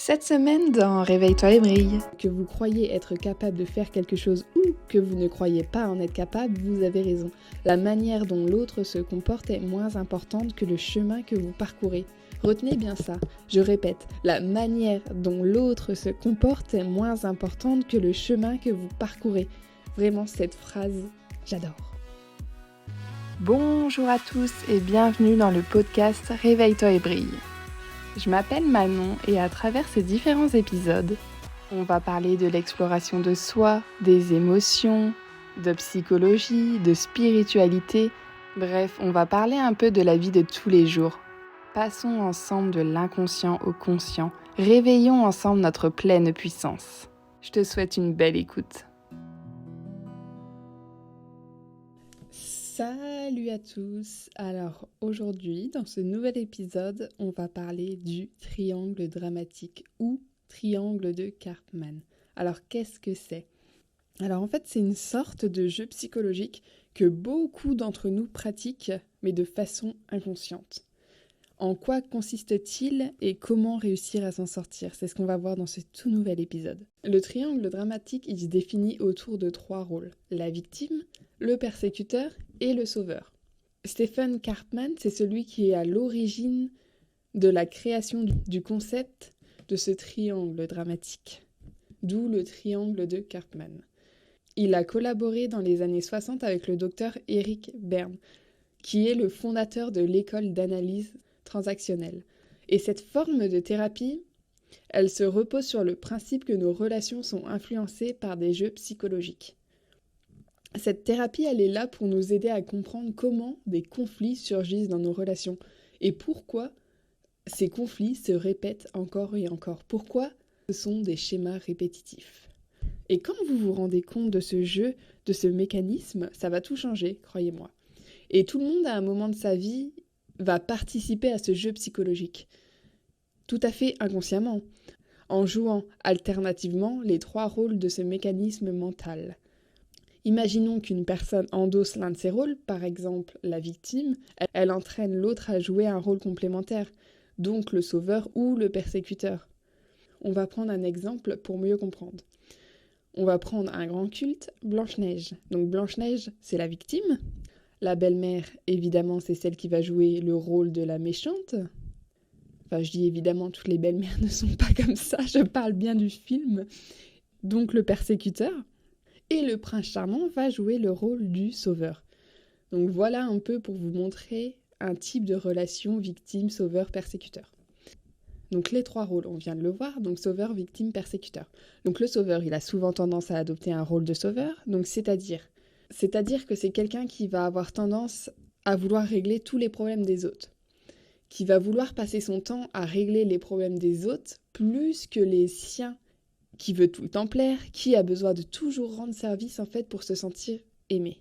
Cette semaine dans Réveille-toi et brille. Que vous croyez être capable de faire quelque chose ou que vous ne croyez pas en être capable, vous avez raison. La manière dont l'autre se comporte est moins importante que le chemin que vous parcourez. Retenez bien ça. Je répète, la manière dont l'autre se comporte est moins importante que le chemin que vous parcourez. Vraiment, cette phrase, j'adore. Bonjour à tous et bienvenue dans le podcast Réveille-toi et brille. Je m'appelle Manon et à travers ces différents épisodes, on va parler de l'exploration de soi, des émotions, de psychologie, de spiritualité. Bref, on va parler un peu de la vie de tous les jours. Passons ensemble de l'inconscient au conscient. Réveillons ensemble notre pleine puissance. Je te souhaite une belle écoute. Salut à tous. Alors aujourd'hui, dans ce nouvel épisode, on va parler du triangle dramatique ou triangle de Karpman. Alors qu'est-ce que c'est ? Alors en fait, c'est une sorte de jeu psychologique que beaucoup d'entre nous pratiquent, mais de façon inconsciente. En quoi consiste-t-il et comment réussir à s'en sortir ? C'est ce qu'on va voir dans ce tout nouvel épisode. Le triangle dramatique, il se définit autour de 3 rôles. La victime, le persécuteur et le sauveur. Stephen Karpman, c'est celui qui est à l'origine de la création du concept de ce triangle dramatique, d'où le triangle de Karpman. Il a collaboré dans les années 60 avec le docteur Eric Berne, qui est le fondateur de l'école d'analyse transactionnelle. Et cette forme de thérapie, elle se repose sur le principe que nos relations sont influencées par des jeux psychologiques. Cette thérapie, elle est là pour nous aider à comprendre comment des conflits surgissent dans nos relations et pourquoi ces conflits se répètent encore et encore. Pourquoi ce sont des schémas répétitifs. Et quand vous vous rendez compte de ce jeu, de ce mécanisme, ça va tout changer, croyez-moi. Et tout le monde, à un moment de sa vie, va participer à ce jeu psychologique. Tout à fait inconsciemment, en jouant alternativement les 3 rôles de ce mécanisme mental. Imaginons qu'une personne endosse l'un de ces rôles, par exemple la victime, elle entraîne l'autre à jouer un rôle complémentaire, donc le sauveur ou le persécuteur. On va prendre un exemple pour mieux comprendre. On va prendre un grand culte, Blanche-Neige. Donc Blanche-Neige, c'est la victime. La belle-mère, évidemment, c'est celle qui va jouer le rôle de la méchante. Enfin, je dis évidemment, toutes les belles-mères ne sont pas comme ça, je parle bien du film. Donc le persécuteur. Et le prince charmant va jouer le rôle du sauveur. Donc voilà un peu pour vous montrer un type de relation victime, sauveur, persécuteur. Donc les 3 rôles, on vient de le voir, donc sauveur, victime, persécuteur. Donc le sauveur, il a souvent tendance à adopter un rôle de sauveur, donc c'est-à-dire que c'est quelqu'un qui va avoir tendance à vouloir régler tous les problèmes des autres, qui va vouloir passer son temps à régler les problèmes des autres plus que les siens, qui veut tout le temps plaire, qui a besoin de toujours rendre service en fait pour se sentir aimé.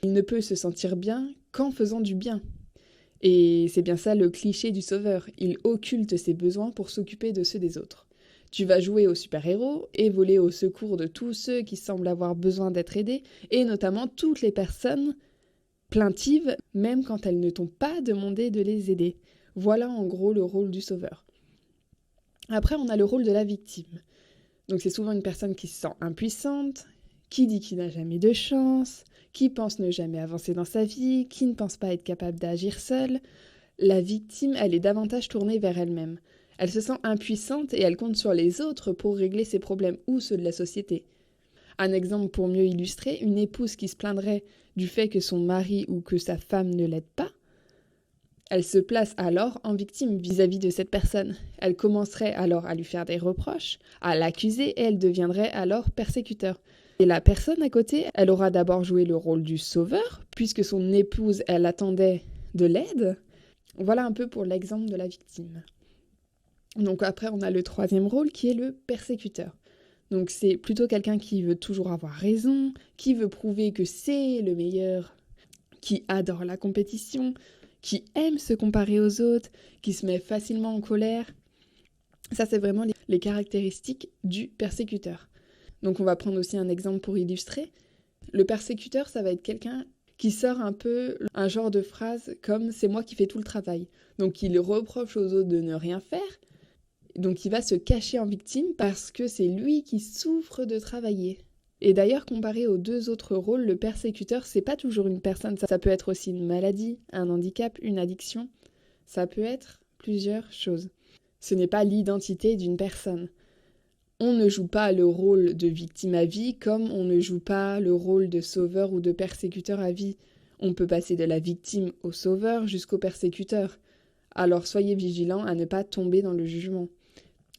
Il ne peut se sentir bien qu'en faisant du bien. Et c'est bien ça le cliché du sauveur, il occulte ses besoins pour s'occuper de ceux des autres. Tu vas jouer au super-héros et voler au secours de tous ceux qui semblent avoir besoin d'être aidés, et notamment toutes les personnes plaintives, même quand elles ne t'ont pas demandé de les aider. Voilà en gros le rôle du sauveur. Après, on a le rôle de la victime. Donc c'est souvent une personne qui se sent impuissante, qui dit qu'il n'a jamais de chance, qui pense ne jamais avancer dans sa vie, qui ne pense pas être capable d'agir seule. La victime, elle est davantage tournée vers elle-même. Elle se sent impuissante et elle compte sur les autres pour régler ses problèmes ou ceux de la société. Un exemple pour mieux illustrer, une épouse qui se plaindrait du fait que son mari ou que sa femme ne l'aide pas, elle se place alors en victime vis-à-vis de cette personne. Elle commencerait alors à lui faire des reproches, à l'accuser et elle deviendrait alors persécuteur. Et la personne à côté, elle aura d'abord joué le rôle du sauveur, puisque son épouse, elle attendait de l'aide. Voilà un peu pour l'exemple de la victime. Donc après, on a le 3e rôle qui est le persécuteur. Donc c'est plutôt quelqu'un qui veut toujours avoir raison, qui veut prouver que c'est le meilleur, qui adore la compétition, qui aime se comparer aux autres, qui se met facilement en colère. Ça, c'est vraiment les caractéristiques du persécuteur. Donc on va prendre aussi un exemple pour illustrer. Le persécuteur, ça va être quelqu'un qui sort un peu un genre de phrase comme « c'est moi qui fais tout le travail ». Donc il reproche aux autres de ne rien faire, Donc il va se cacher en victime parce que c'est lui qui souffre de travailler. Et d'ailleurs, comparé aux deux autres rôles, le persécuteur, c'est pas toujours une personne, ça peut être aussi une maladie, un handicap, une addiction, ça peut être plusieurs choses. Ce n'est pas l'identité d'une personne. On ne joue pas le rôle de victime à vie comme on ne joue pas le rôle de sauveur ou de persécuteur à vie. On peut passer de la victime au sauveur jusqu'au persécuteur. Alors soyez vigilants à ne pas tomber dans le jugement.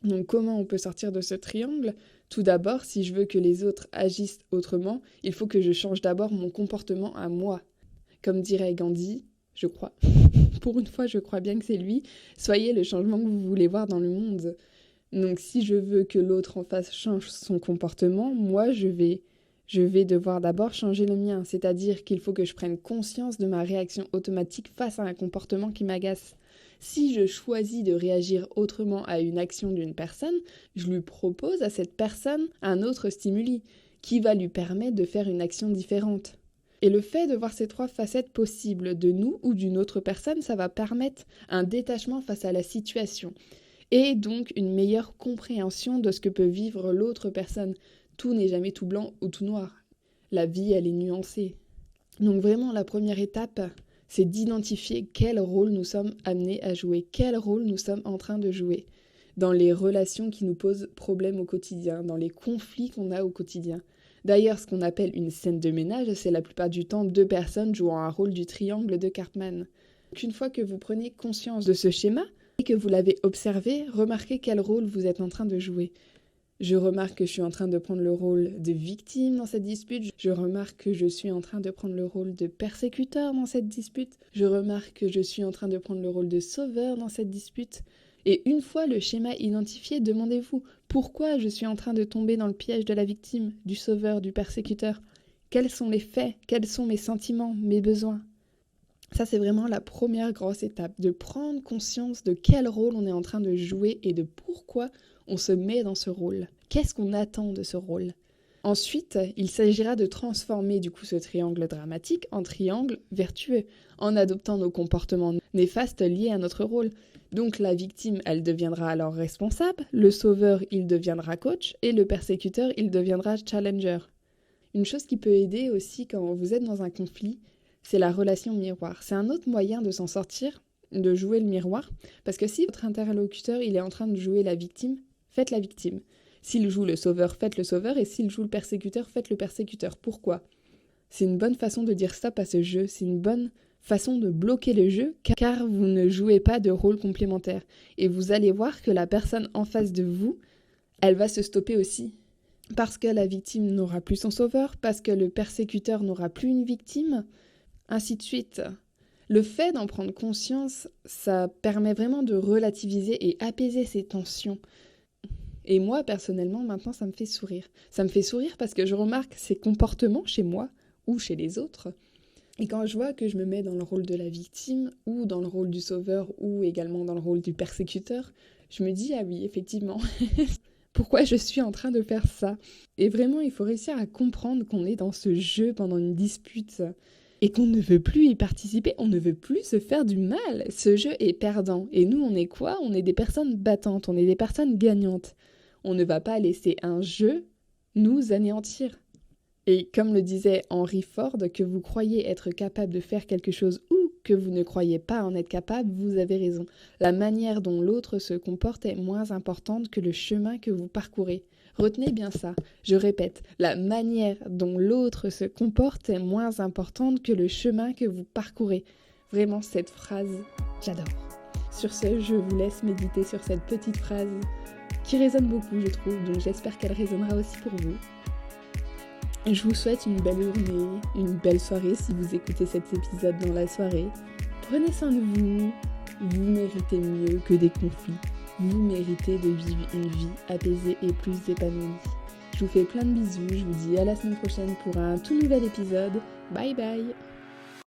Donc comment on peut sortir de ce triangle ? Tout d'abord, si je veux que les autres agissent autrement, il faut que je change d'abord mon comportement à moi. Comme dirait Gandhi, je crois, pour une fois je crois bien que c'est lui, soyez le changement que vous voulez voir dans le monde. Donc si je veux que l'autre en face change son comportement, moi je vais devoir d'abord changer le mien. C'est-à-dire qu'il faut que je prenne conscience de ma réaction automatique face à un comportement qui m'agace. Si je choisis de réagir autrement à une action d'une personne, je lui propose à cette personne un autre stimuli qui va lui permettre de faire une action différente. Et le fait de voir ces trois facettes possibles de nous ou d'une autre personne, ça va permettre un détachement face à la situation et donc une meilleure compréhension de ce que peut vivre l'autre personne. Tout n'est jamais tout blanc ou tout noir. La vie, elle est nuancée. Donc vraiment, la première étape, c'est d'identifier quel rôle nous sommes amenés à jouer, quel rôle nous sommes en train de jouer dans les relations qui nous posent problème au quotidien, dans les conflits qu'on a au quotidien. D'ailleurs, ce qu'on appelle une scène de ménage, c'est la plupart du temps deux personnes jouant un rôle du triangle de Karpman. Donc, une fois que vous prenez conscience de ce schéma et que vous l'avez observé, remarquez quel rôle vous êtes en train de jouer. Je remarque que je suis en train de prendre le rôle de victime dans cette dispute. Je remarque que je suis en train de prendre le rôle de persécuteur dans cette dispute. Je remarque que je suis en train de prendre le rôle de sauveur dans cette dispute. Et une fois le schéma identifié, demandez-vous pourquoi je suis en train de tomber dans le piège de la victime, du sauveur, du persécuteur. Quels sont les faits ? Quels sont mes sentiments, mes besoins ? Ça, c'est vraiment la première grosse étape, de prendre conscience de quel rôle on est en train de jouer et de pourquoi on se met dans ce rôle. Qu'est-ce qu'on attend de ce rôle ? Ensuite, il s'agira de transformer du coup ce triangle dramatique en triangle vertueux, en adoptant nos comportements néfastes liés à notre rôle. Donc la victime, elle deviendra alors responsable, le sauveur, il deviendra coach, et le persécuteur, il deviendra challenger. Une chose qui peut aider aussi quand vous êtes dans un conflit, c'est la relation miroir. C'est un autre moyen de s'en sortir, de jouer le miroir, parce que si votre interlocuteur, il est en train de jouer la victime, faites la victime. S'il joue le sauveur, faites le sauveur, et s'il joue le persécuteur, faites le persécuteur. Pourquoi ? C'est une bonne façon de dire stop à ce jeu, c'est une bonne façon de bloquer le jeu, car vous ne jouez pas de rôle complémentaire. Et vous allez voir que la personne en face de vous, elle va se stopper aussi. Parce que la victime n'aura plus son sauveur, parce que le persécuteur n'aura plus une victime, ainsi de suite. Le fait d'en prendre conscience, ça permet vraiment de relativiser et apaiser ces tensions. Et moi, personnellement, maintenant, ça me fait sourire. Ça me fait sourire parce que je remarque ces comportements chez moi ou chez les autres. Et quand je vois que je me mets dans le rôle de la victime ou dans le rôle du sauveur ou également dans le rôle du persécuteur, je me dis, ah oui, effectivement, pourquoi je suis en train de faire ça ? Et vraiment, il faut réussir à comprendre qu'on est dans ce jeu pendant une dispute et qu'on ne veut plus y participer, on ne veut plus se faire du mal. Ce jeu est perdant. Et nous, on est quoi ? On est des personnes battantes, on est des personnes gagnantes. On ne va pas laisser un jeu nous anéantir. Et comme le disait Henry Ford, que vous croyez être capable de faire quelque chose ou que vous ne croyez pas en être capable, vous avez raison. La manière dont l'autre se comporte est moins importante que le chemin que vous parcourez. Retenez bien ça. Je répète, la manière dont l'autre se comporte est moins importante que le chemin que vous parcourez. Vraiment, cette phrase, j'adore. Sur ce, je vous laisse méditer sur cette petite phrase qui résonne beaucoup, je trouve, donc j'espère qu'elle résonnera aussi pour vous. Je vous souhaite une belle journée, une belle soirée si vous écoutez cet épisode dans la soirée. Prenez soin de vous, vous méritez mieux que des conflits. Vous méritez de vivre une vie apaisée et plus épanouie. Je vous fais plein de bisous, je vous dis à la semaine prochaine pour un tout nouvel épisode. Bye bye!